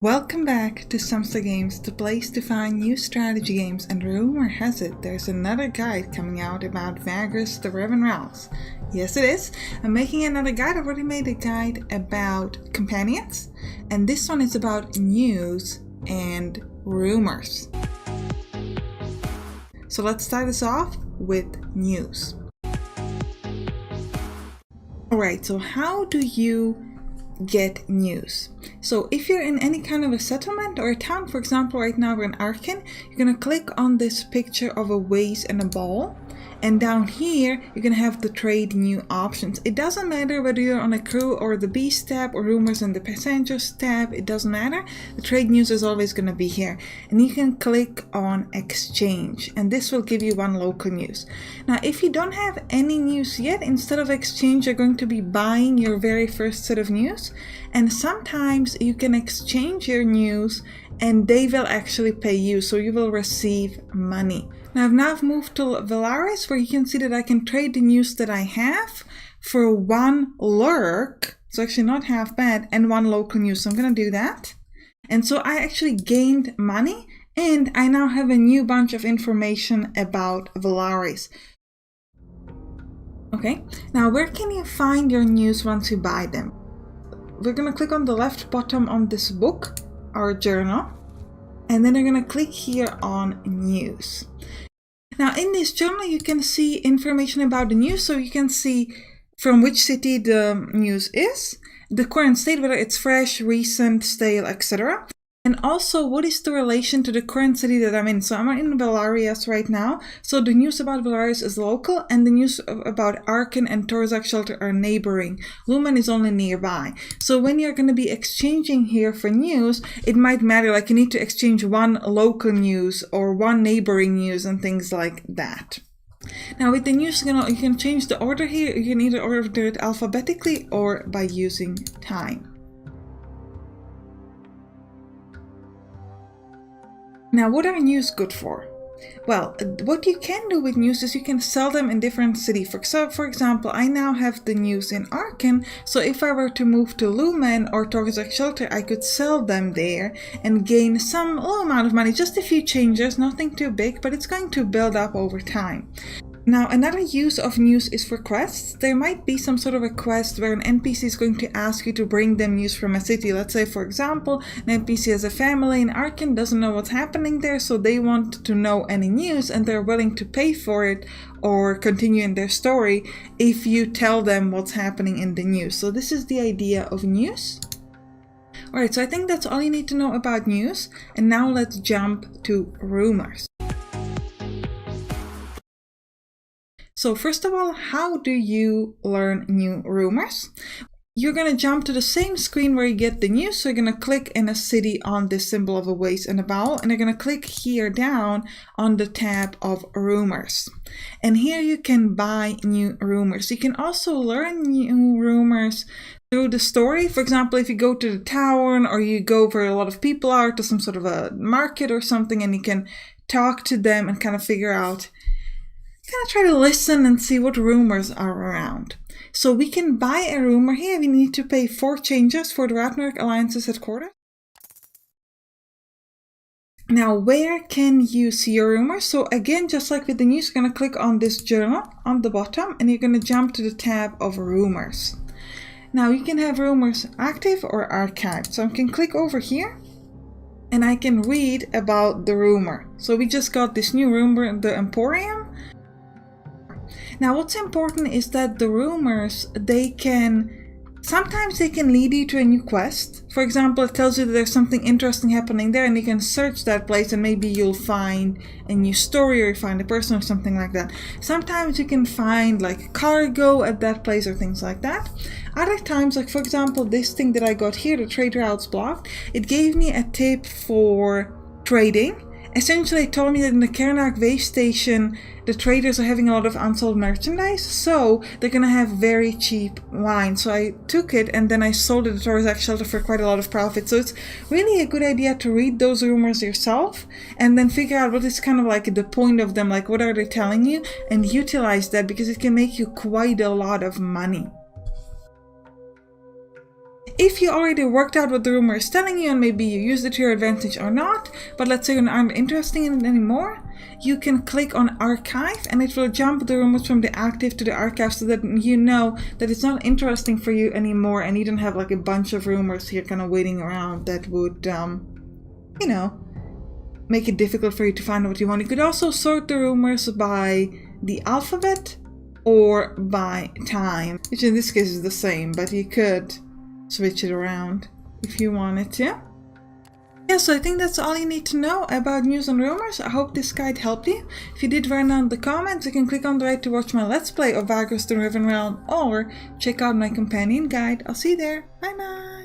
Welcome back to Sampstra Games, the place to find new strategy games, and rumor has it there's another guide coming out about Vagrus The Riven Realms. Yes it is, I'm making another guide. I've already made a guide about companions, and this one is about news and rumors. So let's start this off with news. Alright, so how do you get news? So if you're in any kind of a settlement or a town, for example right now we're in Arcane, you're gonna click on this picture of a vase and a ball, and down here you're gonna have the trade new options. It doesn't matter whether you're on a crew or the Beast tab or Rumours and the Passengers tab, it doesn't matter. The trade news is always gonna be here, and you can click on exchange and this will give you one local news. Now if you don't have any news yet, instead of exchange you're going to be buying your very first set of news, and sometimes you can exchange your news and they will actually pay you, so you will receive money. Now I've moved to Vagrus, where you can see that I can trade the news that I have for one lurk, so actually not half bad, and one local news. So I'm gonna do that, and so I actually gained money and I now have a new bunch of information about Vagrus. Okay, now where can you find your news once you buy them? We're gonna click on the left bottom on this book or journal, and then you're gonna click here on news. Now in this journal you can see information about the news, so you can see from which city the news is, the current state, whether it's fresh, recent, stale, etc. And also what is the relation to the current city that I'm in. So I'm in Vagrus right now, so the news about Vagrus is local, and the news about Arcane and Torzak Shelter are neighboring. Lumen is only nearby. So when you're going to be exchanging here for news, it might matter, like you need to exchange one local news or one neighboring news and things like that. Now with the news, you can change the order here. You can either order it alphabetically or by using time. Now what are news good for? Well, what you can do with news is you can sell them in different cities. For example, I now have the news in Arcane, so if I were to move to Lumen or Torzak Shelter, I could sell them there and gain some low amount of money, just a few changes, nothing too big, but it's going to build up over time. Now another use of news is for quests. There might be some sort of a quest where an NPC is going to ask you to bring them news from a city. Let's say, for example, an NPC has a family in Arcane, doesn't know what's happening there, so they want to know any news and they're willing to pay for it or continue in their story if you tell them what's happening in the news. So this is the idea of news. Alright, so I think that's all you need to know about news, and now let's jump to rumors. So first of all, how do you learn new rumors? You're going to jump to the same screen where you get the news. So you're going to click in a city on this symbol of a vase and a bowl, and you're going to click here down on the tab of rumors. And here you can buy new rumors. You can also learn new rumors through the story. For example, if you go to the town or you go where a lot of people are to some sort of a market or something, and you can talk to them and kind of figure out, kind of try to listen and see what rumors are around. So we can buy a rumor here. We need to pay 4 changes for the Ragnarok Alliance's headquarters. Now where can you see your rumors? So again, just like with the news, you're going to click on this journal on the bottom and you're going to jump to the tab of rumors. Now you can have rumors active or archived. So I can click over here and I can read about the rumor. So we just got this new rumor, the Emporium. Now what's important is that the rumors, sometimes they can lead you to a new quest. For example, it tells you that there's something interesting happening there and you can search that place and maybe you'll find a new story or you find a person or something like that. Sometimes you can find like cargo at that place or things like that. Other times, like for example this thing that I got here, the trade routes blocked, it gave me a tip for trading. Essentially it told me that in the Karnak Wave Station the traders are having a lot of unsold merchandise, so they're gonna have very cheap wine. So I took it and then I sold it at Torzak Shelter for quite a lot of profit. So it's really a good idea to read those rumors yourself and then figure out what is kind of like the point of them, like what are they telling you, and utilize that because it can make you quite a lot of money. if you already worked out what the rumor is telling you and maybe you used it to your advantage or not, but let's say you aren't interested in it anymore, you can click on archive and it will jump the rumors from the active to the archive so that you know that it's not interesting for you anymore and you don't have like a bunch of rumors here kind of waiting around that would, you know, make it difficult for you to find what you want. You could also sort the rumors by the alphabet or by time, which in this case is the same, but you could switch it around if you wanted to. Yeah, so I think that's all you need to know about news and rumors. I hope this guide helped you. If you did, write down in the comments. You can click on the right to watch my Let's Play of Vagrus The Riven Realms or check out my companion guide. I'll see you there. Bye bye!